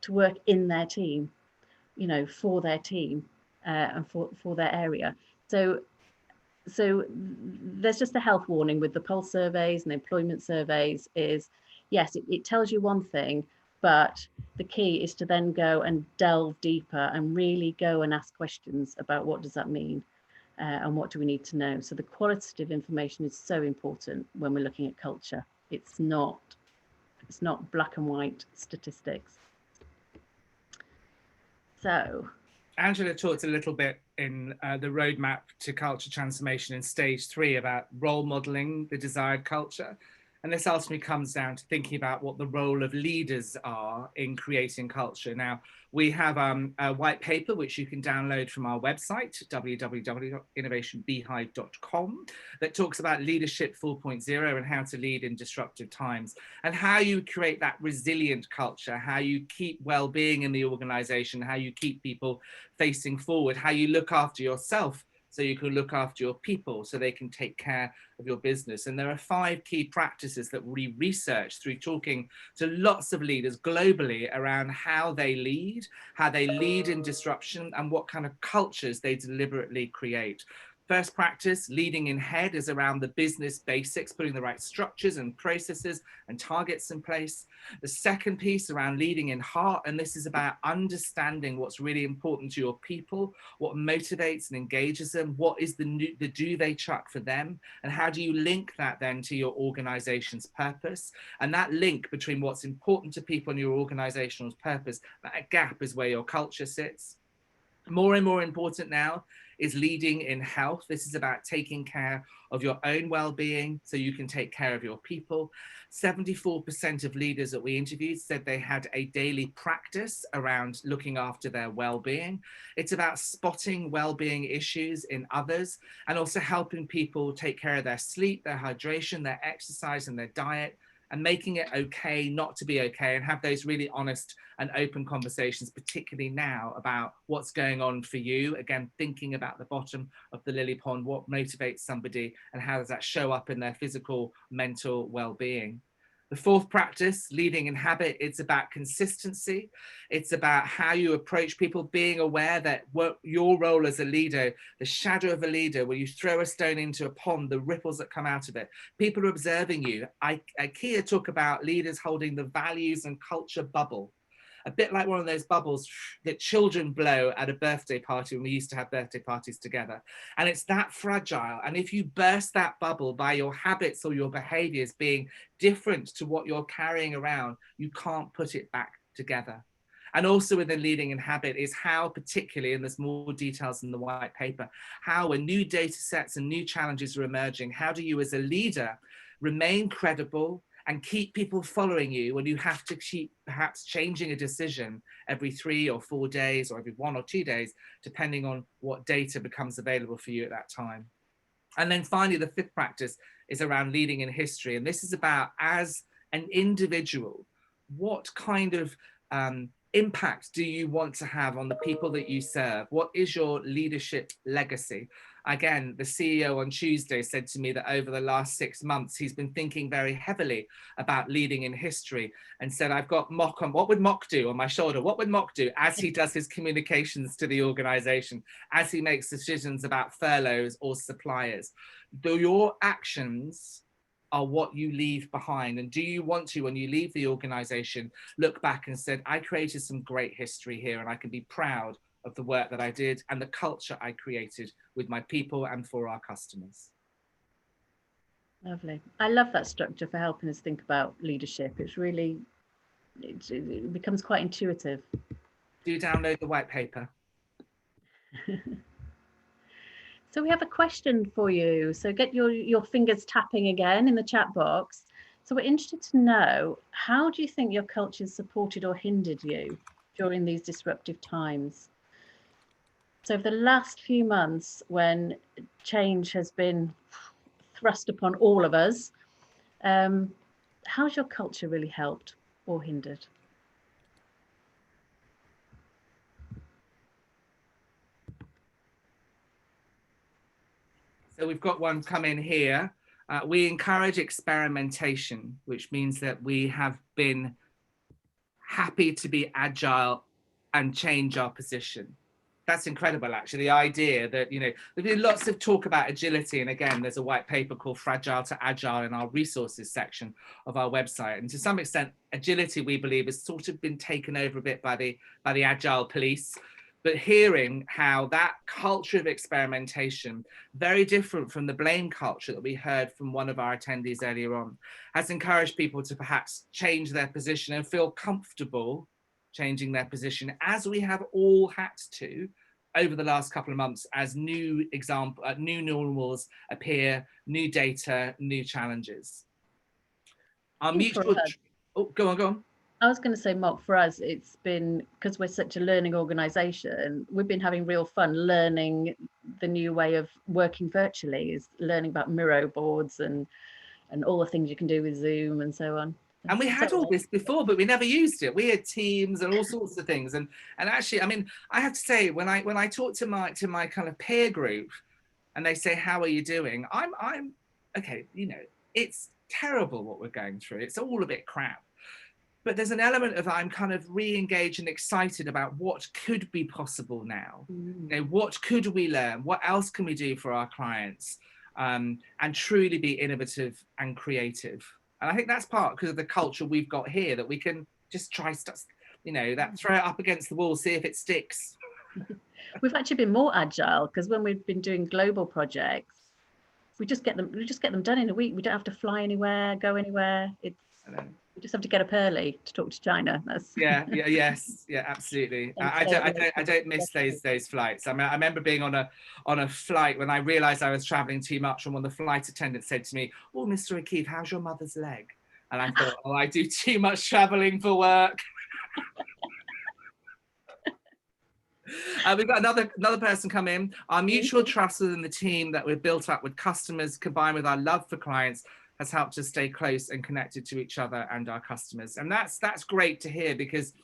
to work in their team, you know, for their team and for their area. So there's just a health warning with the pulse surveys and the employment surveys is, yes, it tells you one thing, but the key is to then go and delve deeper and really go and ask questions about what does that mean and what do we need to know. So the qualitative information is so important when we're looking at culture. It's not black and white statistics. So Angela talked a little bit in the roadmap to culture transformation in stage 3 about role modeling the desired culture. And this ultimately comes down to thinking about what the role of leaders are in creating culture. Now, we have a white paper, which you can download from our website, www.innovationbeehive.com, that talks about leadership 4.0 and how to lead in disruptive times, and how you create that resilient culture, how you keep well-being in the organization, how you keep people facing forward, how you look after yourself so you can look after your people so they can take care of your business. And there are 5 key practices that we researched through talking to lots of leaders globally around how they lead in disruption, and what kind of cultures they deliberately create. First practice, leading in head, is around the business basics, putting the right structures and processes and targets in place. The second piece around leading in heart, and this is about understanding what's really important to your people, what motivates and engages them, what is the do they chuck for them, and how do you link that then to your organization's purpose. And that link between what's important to people and your organizational purpose, that gap is where your culture sits. More and more important now is leading in health. This is about taking care of your own well-being so you can take care of your people. 74% of leaders that we interviewed said they had a daily practice around looking after their well-being. It's about spotting well-being issues in others and also helping people take care of their sleep, their hydration, their exercise and their diet, and making it okay not to be okay, and have those really honest and open conversations, particularly now, about what's going on for you. Again, thinking about the bottom of the lily pond, what motivates somebody and how does that show up in their physical, mental well-being. The fourth practice, leading in habit, it's about consistency. It's about how you approach people, being aware that your role as a leader, the shadow of a leader, when you throw a stone into a pond, the ripples that come out of it, people are observing you. IKEA talk about leaders holding the values and culture bubble, a bit like one of those bubbles that children blow at a birthday party when we used to have birthday parties together. And it's that fragile. And if you burst that bubble by your habits or your behaviors being different to what you're carrying around, you can't put it back together. And also within leading in habit is how, particularly, and there's more details in the white paper, how when new data sets and new challenges are emerging, how do you as a leader remain credible and keep people following you when you have to keep perhaps changing a decision every 3 or 4 days or every 1 or 2 days, depending on what data becomes available for you at that time. And then finally, the fifth practice is around leading in history. And this is about, as an individual, what kind of impact do you want to have on the people that you serve? What is your leadership legacy? Again, the CEO on Tuesday said to me that over the last 6 months, he's been thinking very heavily about leading in history, and said, I've got Mock on, what would Mock do on my shoulder? What would Mock do as he does his communications to the organization, as he makes decisions about furloughs or suppliers? Do your actions are what you leave behind? And do you want to, when you leave the organization, look back and said, I created some great history here and I can be proud of the work that I did and the culture I created with my people and for our customers? Lovely. I love that structure for helping us think about leadership. It's really, it becomes quite intuitive. Do download the white paper. So we have a question for you. So get your fingers tapping again in the chat box. So we're interested to know, how do you think your culture supported or hindered you during these disruptive times? So over the last few months, when change has been thrust upon all of us, how's your culture really helped or hindered? So we've got one come in here. We encourage experimentation, which means that we have been happy to be agile and change our position. That's incredible, actually. The idea that, you know, there's been lots of talk about agility. And again, there's a white paper called Fragile to Agile in our resources section of our website. And to some extent, agility, we believe, has sort of been taken over a bit by the agile police. But hearing how that culture of experimentation, very different from the blame culture that we heard from one of our attendees earlier on, has encouraged people to perhaps change their position and feel comfortable changing their position, as we have all had to over the last couple of months, as new normals appear, new data, new challenges. Our mutual, oh, go on. I was going to say, Mark, for us, it's been, because we're such a learning organisation, we've been having real fun learning the new way of working virtually, is learning about Miro boards and all the things you can do with Zoom and so on. And we had all this before, but we never used it. We had Teams and all sorts of things. And actually, I mean, I have to say, when I talk to my kind of peer group, and they say, "How are you doing?" I'm okay. You know, it's terrible what we're going through. It's all a bit crap. But there's an element of I'm kind of re-engaged and excited about what could be possible now. You know, what could we learn? What else can we do for our clients? And truly be innovative and creative. And I think that's part because of the culture we've got here, that we can just try stuff, you know, that throw it up against the wall, see if it sticks. We've actually been more agile, because when we've been doing global projects, we just get them done in a week. We don't have to fly anywhere, go anywhere. We just have to get up early to talk to China. That's yes, absolutely. I don't miss those flights. I mean, I remember being on a flight when I realised I was travelling too much, and when the flight attendant said to me, "Oh, Mr. O'Keefe, how's your mother's leg?" And I thought, "Oh, I do too much travelling for work." We've got another person come in. Our mutual trust within the team that we've built up with customers, combined with our love for clients, has helped us stay close and connected to each other and our customers. And that's great to hear, because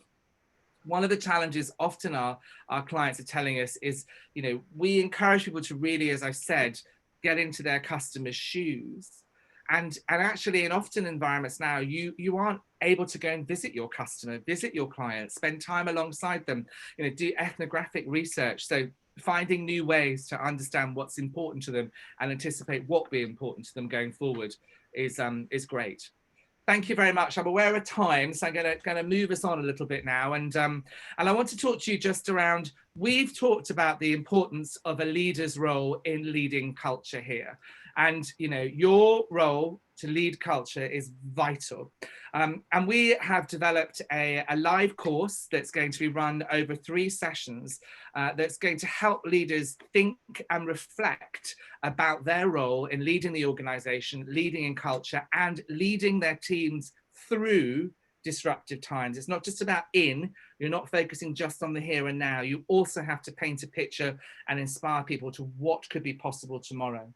one of the challenges often our clients are telling us is, you know, we encourage people to really, as I said, get into their customers' shoes. And actually, in often environments now, you aren't able to go and visit your customer, visit your clients, spend time alongside them, you know, do ethnographic research. So finding new ways to understand what's important to them and anticipate what will be important to them going forward is great. Thank you very much. I'm aware of time, so I'm going to move us on a little bit now. And I want to talk to you just around, we've talked about the importance of a leader's role in leading culture here. And, you know, your role to lead culture is vital. And we have developed a live course that's going to be run over 3 sessions that's going to help leaders think and reflect about their role in leading the organization, leading in culture, and leading their teams through disruptive times. It's not just about you're not focusing just on the here and now. You also have to paint a picture and inspire people to what could be possible tomorrow.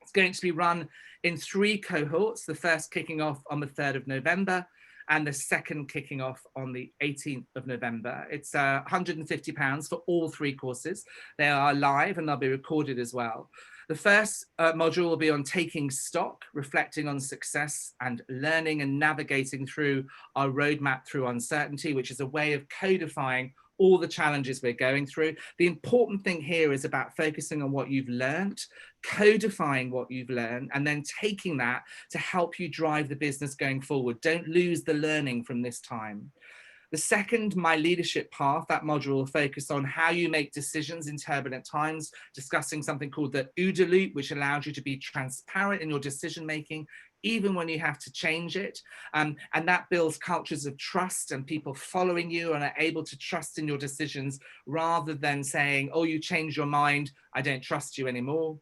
It's going to be run in 3 cohorts, the first kicking off on the 3rd of November and the second kicking off on the 18th of November. It's £150 for all 3 courses. They are live and they'll be recorded as well. The first module will be on taking stock, reflecting on success and learning and navigating through our roadmap through uncertainty, which is a way of codifying all the challenges we're going through. The important thing here is about focusing on what you've learned, codifying what you've learned, and then taking that to help you drive the business going forward. Don't lose the learning from this time. The second, My Leadership Path, that module will focus on how you make decisions in turbulent times, discussing something called the OODA loop, which allows you to be transparent in your decision making, even when you have to change it. And that builds cultures of trust and people following you and are able to trust in your decisions rather than saying, oh, you changed your mind, I don't trust you anymore.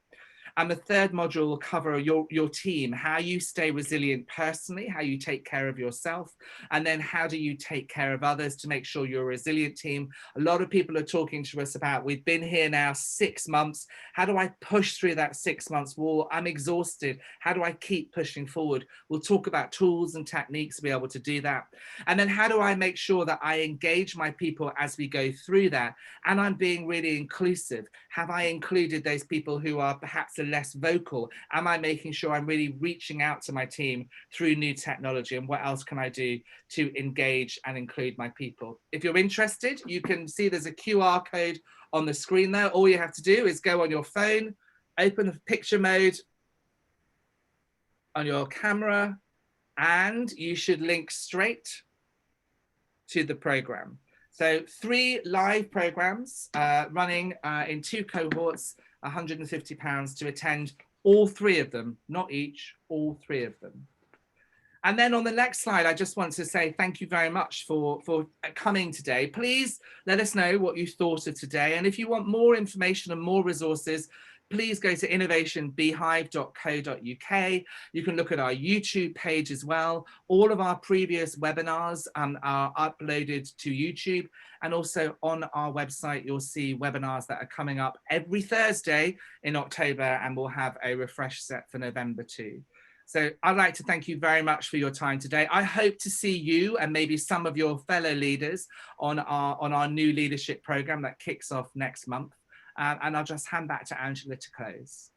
And the third module will cover your team, how you stay resilient personally, how you take care of yourself, and then how do you take care of others to make sure you're a resilient team. A lot of people are talking to us about, we've been here now 6 months. How do I push through that 6 months wall? I'm exhausted. How do I keep pushing forward? We'll talk about tools and techniques to be able to do that. And then how do I make sure that I engage my people as we go through that? And I'm being really inclusive. Have I included those people who are perhaps less vocal? Am I making sure I'm really reaching out to my team through new technology, and what else can I do to engage and include my people? If you're interested, you can see there's a QR code on the screen there. All you have to do is go on your phone, open the picture mode on your camera, and you should link straight to the program. So 3 live programs running in 2 cohorts, £150 to attend all 3 of them, not each, all 3 of them. And then on the next slide, I just want to say thank you very much for coming today. Please let us know what you thought of today. And if you want more information and more resources, please go to innovationbeehive.co.uk. You can look at our YouTube page as well. All of our previous webinars are uploaded to YouTube, and also on our website, you'll see webinars that are coming up every Thursday in October, and we'll have a refresh set for November too. So I'd like to thank you very much for your time today. I hope to see you and maybe some of your fellow leaders on our new leadership program that kicks off next month. And I'll just hand back to Angela to close.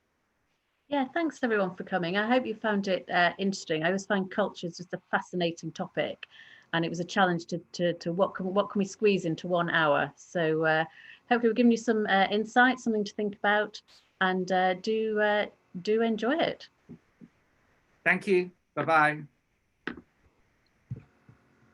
Yeah, thanks everyone for coming. I hope you found it interesting. I always find culture is just a fascinating topic, and it was a challenge to what can we squeeze into 1 hour. So hopefully we've given you some insight, something to think about, and do enjoy it. Thank you. Bye-bye.